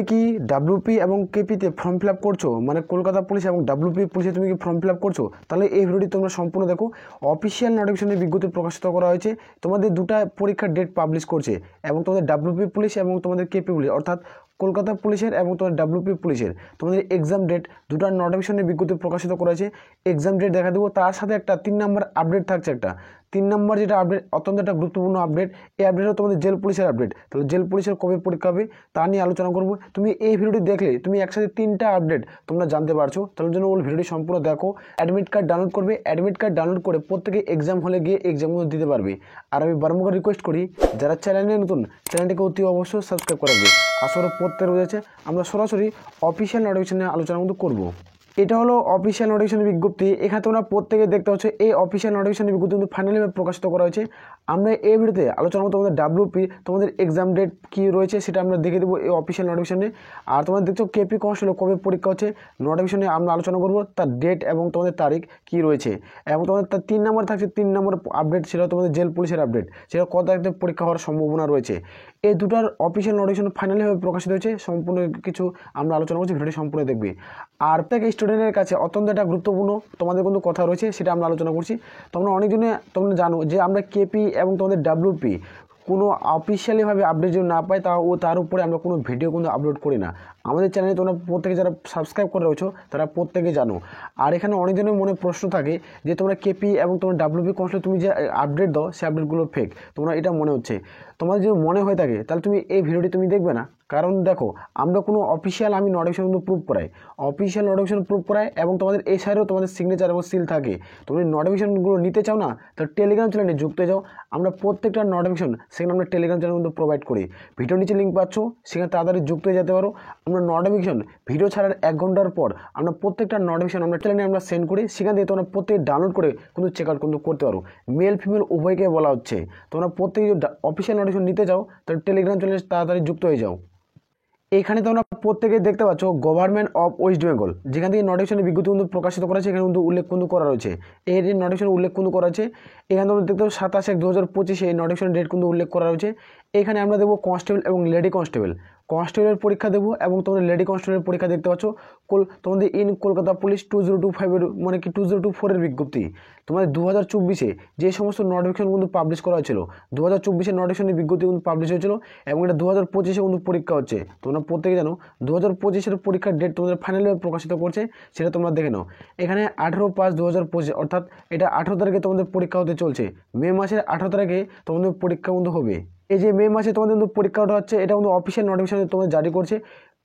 কি ডাব্লিউপি এবং কেপিতে form fill up করছো, মানে কলকাতা পুলিশ এবং ডাব্লিউপি পুলিশে তুমি কি ফর্ম ফিল আপ করছো, তাহলে এই ভিডিওটি তোমরা সম্পূর্ণ দেখো। অফিসিয়াল নোটিফিকেশনের বিজ্ঞপ্তি প্রকাশিত করা হয়েছে, তোমাদের দুটা পরীক্ষার ডেট পাবলিশ করছে এবং তোমাদের ডাব্লিউপি পুলিশ এবং তোমাদের কেপি পুলিশ অর্থাৎ কলকাতা পুলিশের এবং তোমাদের ডাব্লিউপি পুলিশের তোমাদের এক্সাম ডেট দুটার নোটিফিকেশনের বিজ্ঞপ্তি প্রকাশিত করা হয়েছে। এক্সাম ডেট দেখা দেবো, তার সাথে একটা 3 নম্বর আপডেট থাকছে। একটা 3 নম্বর যেটা আপডেট অত্যন্ত একটা গুরুত্বপূর্ণ আপডেট, এই আপডেটও তোমাদের জেল পুলিশের আপডেট। তাহলে জেল পুলিশের কবে পরীক্ষা হবে তা নিয়ে আলোচনা করবো। তুমি এই ভিডিওটি দেখলে তুমি একসাথে 3টা আপডেট তোমরা জানতে পারছো, তার জন্য ওই ভিডিওটি সম্পূর্ণ দেখো। অ্যাডমিট কার্ড ডাউনলোড করবে, অ্যাডমিট কার্ড ডাউনলোড করে প্রত্যেকে এক্সাম হলে গিয়ে এক্সামগুলো দিতে পারবে। আর আমি বারবার রিকোয়েস্ট করি, যারা চ্যানেলে নতুন চ্যানেলটিকে অতি অবশ্যই সাবস্ক্রাইব করে রাখবে। আসলে প্রত্যেক রয়েছে আমরা সরাসরি অফিসিয়াল নোটিফিকেশন নিয়ে আলোচনা কিন্তু করবো। এটা হলো অফিসিয়াল নোটিফিকেশনের বিজ্ঞপ্তি। এখানে তোমরা প্রত্যেকে দেখতে পাচ্ছ এই অফিসিয়াল নোটিফিকেশনের বিজ্ঞপ্তি কিন্তু ফাইনালিভাবে প্রকাশিত করা হয়েছে। আমরা এই ভিডিওতে আলোচনা করবো তোমাদের ডাব্লিউপি তোমাদের এক্সাম ডেট কী রয়েছে সেটা আমরা দেখে দেবো এই অফিসিয়াল নোটিফিকেশনে। আর তোমরা দেখছো কেপি কনস্টেবল কবে পরীক্ষা হচ্ছে নোটিফিকেশনে আমরা আলোচনা করবো, তার ডেট এবং তোমাদের তারিখ কী রয়েছে। এবং তোমাদের তার 3 নম্বর থাকছে 3 নম্বর আপডেট, সেটা তোমাদের জেল পুলিশের আপডেট, সেটা কত তারিখে পরীক্ষা হওয়ার সম্ভাবনা রয়েছে। এই দুটার অফিসিয়াল নোটিফিকেশন ফাইনালিভাবে প্রকাশিত হয়েছে, সম্পূর্ণ কিছু আমরা আলোচনা করছি, ভিডিওটি সম্পূর্ণ দেখবে। আর প্রত্যেক স্টুডেন্টের কাছে অত্যন্ত একটা গুরুত্বপূর্ণ তোমাদের কিন্তু কথা রয়েছে, সেটা আমরা আলোচনা করছি। তোমরা অনেকজনে তোমরা জানো যে আমরা কেপি এবং তোমাদের ডাব্লিউপি কোনো অফিসিয়ালিভাবে আপডেট যদি না পাই তার উপরে আমরা কোনো ভিডিও কিন্তু আপলোড করি না। আমাদের চ্যানেলে তোমরা প্রত্যেকে যারা সাবস্ক্রাইব করে রয়েছো তারা প্রত্যেকে জানো। আর এখানে অনেকজনের মনে প্রশ্ন থাকে যে তোমরা কেপি এবং তোমার ডাব্লিউপি কনস্টেবল তুমি যে আপডেট দাও সে আপডেটগুলো ফেক, তোমরা এটা মনে হচ্ছে। তোমাদের যদি মনে হয়ে থাকে তাহলে তুমি এই ভিডিওটি তুমি দেখবে না। কারণ দেখো, আমরা কোনো অফিসিয়াল আমি নোটিফিকেশন কিন্তু প্রুভ করাই, অফিসিয়াল নোটিফিকেশন প্রুভ করাই এবং তোমাদের এই সাইডেও তোমাদের সিগনেচার এবং সিল থাকে। তুমি নোটিফিকেশনগুলো নিতে চাও না, তাহলে টেলিগ্রাম চ্যানেলে যুক্ত হয়ে যাও। আমরা প্রত্যেকটা নোটিফিকেশন সেখানে আমরা টেলিগ্রাম চ্যানেল কিন্তু প্রোভাইড করি। ভিডিও নিচে লিঙ্ক পাচ্ছ, সেখানে তাড়াতাড়ি যুক্ত হয়ে যেতে পারো। আমরা নোটিফিকেশন ভিডিও ছাড়ার 1 ঘন্টার পর আমরা প্রত্যেকটা নোটিফিকেশন আমরা চ্যানেলে আমরা সেন্ড করি, সেখান থেকে তোমরা প্রত্যেকে ডাউনলোড করে কিন্তু চেক আউট কিন্তু করতে পারো। মেল ফিমেল উভয়কে বলা হচ্ছে। তোমরা প্রত্যেকে অফিসিয়াল নোটিফিকেশন নিতে যাও তাহলে টেলিগ্রাম চ্যানেলে তাড়াতাড়ি যুক্ত হয়ে যাও। এখানে তোমরা প্রত্যেকে দেখতে পাচ্ছ গভর্নমেন্ট অফ ওয়েস্ট বেঙ্গল, যেখান থেকে নোটিফিকেশনের বিজ্ঞপ্তি কিন্তু প্রকাশিত করা হয়েছে, এখানে কিন্তু উল্লেখ কিন্তু করা রয়েছে। এই নোটিফিকেশন উল্লেখ কিন্তু করা আছে। এখানে তোমরা দেখতে পাচ্ছ 27/1/2025 এই নোটিফিকেশন ডেট কিন্তু উল্লেখ করা রয়েছে। এখানে আমরা দেবো কনস্টেবল এবং লেডি কনস্টেবল, কনস্টেবলের পরীক্ষা দেবো এবং তোমাদের লেডি কনস্টেবলের পরীক্ষা দেখতে পাচ্ছ। তোমাদের ইন কলকাতা পুলিশ 2025 মানে কি 2024 বিজ্ঞপ্তি। তোমাদের 2024 যে সমস্ত নোটিফিকেশন কিন্তু পাবলিশ করা হয়েছিল, 2024 নোটিফিকেশনের বিজ্ঞপ্তি কিন্তু পাবলিশ হয়েছিল এবং এটা 2025 কিন্তু পরীক্ষা হচ্ছে। তোমরা প্রত্যেকে জানো 2025 পরীক্ষার ডেট তোমাদের ফাইনালিভাবে প্রকাশিত করছে, সেটা তোমরা দেখে নাও। এখানে 18/5/2025 অর্থাৎ এটা 18 তারিখে তোমাদের পরীক্ষা হতে চলছে। মে মাসের 18 তারিখে তোমাদের পরীক্ষা কিন্তু হবে। এই যে মে মাসে তোমাদের কিন্তু পরীক্ষাটা হচ্ছে, এটা কিন্তু অফিসিয়াল নোটিফিকেশন তোমাদের জারি করছে।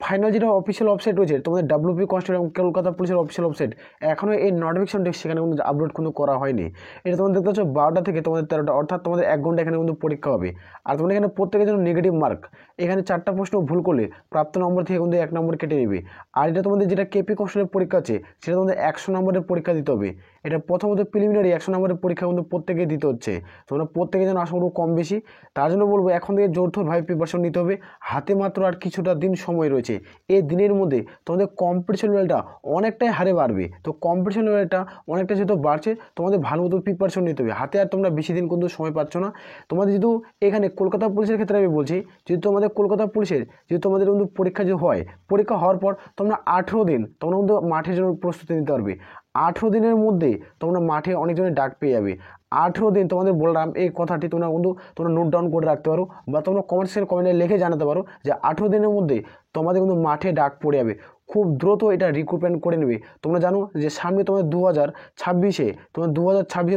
ফাইনাল যেটা অফিসিয়াল ওয়েবসাইট রয়েছে তোমাদের ডাব্লিউপি কনস্টেবল এবং কলকাতা পুলিশের অফিসিয়াল ওয়েবসাইট, এখনও এই নোটিফিকেশন সেখানে কিন্তু আপলোড কিন্তু করা হয়নি। এটা তোমাদের দেখতে পাচ্ছ 12টা থেকে তোমাদের 13টা, অর্থাৎ তোমাদের 1 ঘন্টা এখানে কিন্তু পরীক্ষা হবে। আর তোমাদের এখানে প্রত্যেকের জন্য নেগেটিভ মার্ক, এখানে 4টা প্রশ্ন ভুল করলে প্রাপ্ত নম্বর থেকে কিন্তু 1 নম্বর কেটে নেবে। আর এটা তোমাদের যেটা কেপি কনস্টেবলের পরীক্ষা আছে সেটা তোমাদের 100 নম্বরের পরীক্ষা দিতে হবে। এটা প্রথমত প্রিলিমিনারি 100 নম্বরের পরীক্ষা কিন্তু প্রত্যেকে দিতে হচ্ছে। তোমরা প্রত্যেকে যেন আশা করো কম বেশি, তার জন্য বলবো এখন থেকে যৌথভাবে প্রিপারেশন নিতে হবে। হাতে মাত্র আর কিছুটা দিন সময় রয়েছে, এই দিনের মধ্যে তোমাদের কম্পিটিশন লেভেলটা অনেকটাই হারে বাড়বে। তো কম্পিটিশন লেভেলটা অনেকটা যেহেতু বাড়ছে, তোমাদের ভালো মতো প্রিপারেশন নিতে হবে। হাতে আর তোমরা বেশি দিন কিন্তু সময় পাচ্ছ না। তোমাদের যেহেতু এখানে কলকাতা পুলিশের ক্ষেত্রে আমি বলছি, যেহেতু আমাদের কলকাতা পুলিশের যেহেতু আমাদের কিন্তু পরীক্ষা যে হয়, পরীক্ষা হওয়ার পর তোমরা 18 দিন তোমরা কিন্তু মাঠের জন্য প্রস্তুতি নিতে পারবে। 18 দিনের মধ্যে তোমরা মাঠে অনেকজনের ডাক পেয়ে যাবে। 18 দিন তোমাদের বললাম এই কথাটি তোমরা কিন্তু তোমরা নোট ডাউন করে রাখতে পারো বা তোমরা কমেন্টে লিখে জানাতে পারো যে 18 দিনের মধ্যে তোমাদের কিন্তু মাঠে ডাক পড়ে যাবে। খুব দ্রুত এটা রিক্রুটমেন্ট করে নেবে। তোমরা জানো যে সামনে তোমাদের 2026-এ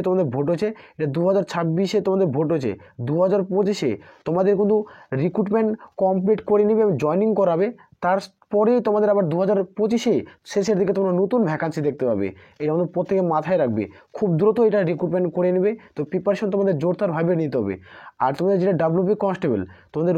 তোমাদের ভোট হয়েছে, এটা 2026-এ তোমাদের ভোট হয়েছে, 2025-এ তোমাদের কিন্তু রিক্রুটমেন্ট কমপ্লিট করে নেবে এবং জয়েনিং করাবে। তারপরে তোমাদের আবার 2025-এ শেষের দিকে তোমরা নতুন ভ্যাকান্সি দেখতে পাবে। এটা আমাদের প্রত্যেকে মাথায় রাখবে, খুব দ্রুত এটা রিক্রুটমেন্ট করে নেবে। তো প্রিপারেশন তোমাদের জোরদারভাবে নিতে হবে। আর তোমাদের যেটা ডাব্লিউপি কনস্টেবল তোমাদের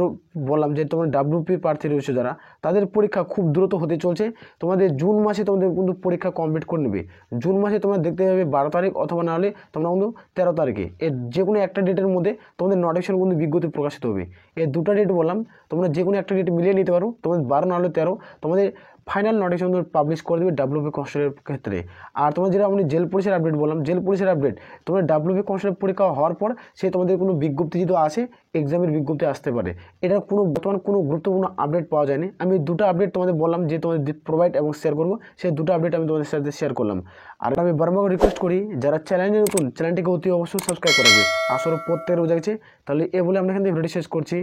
বললাম যে তোমাদের ডাব্লিউপি প্রার্থী রয়েছে যারা, তাদের পরীক্ষা খুব দ্রুত হতে চলছে। তোমাদের জুন মাসে তোমাদের কিন্তু পরীক্ষা কমপ্লিট করে নেবে। জুন মাসে তোমরা দেখতে পাবে 12 তারিখ অথবা না হলে তোমরা কিন্তু 13 তারিখে, এর যে কোনো একটা ডেটের মধ্যে তোমাদের নোটিফিকেশন কিন্তু বিজ্ঞপ্তি প্রকাশিত হবে। এই দুটো ডেট বললাম, তোমরা যে কোনো একটা ডেট মিলিয়ে নিতে পারো। তোমাদের 12 না হলে 13 তোমাদের ফাইনাল নোটিফিকেশন পাবলিশ করে দেবে ডাব্লিউপি কনস্টেবলের ক্ষেত্রে। আর তোমাদের যেটা আমি জেল পুলিশের আপডেট বললাম, জেল পুলিশের আপডেট তোমাদের ডাব্লিউপি কনস্টেবল পরীক্ষা হওয়ার পর সে তোমাদের কোনো বিজ্ঞপ্তি যদি আসে, এক্সামের বিজ্ঞপ্তি আসতে পারে। এটার কোনো বর্তমান কোনো গুরুত্বপূর্ণ আপডেট পাওয়া যায়নি। আমি দুটো আপডেট তোমাদের বললাম যে তোমাদের প্রোভাইড এবং শেয়ার করবো, সেই দুটো আপডেট আমি তোমাদের সাথে শেয়ার করলাম। আর আমি বারবার রিকোয়েস্ট করি যারা চ্যানেলে নতুন, চ্যানেলটিকে অতি অবশ্যই সাবস্ক্রাইব করে রাখবে। আসলে প্রত্যেকের বোঝা গেছে। তাহলে এ বলে আমরা এখান থেকে ভিডিওটি শেষ করছি।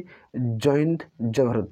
জয় হিন্দ, জয় ভারত।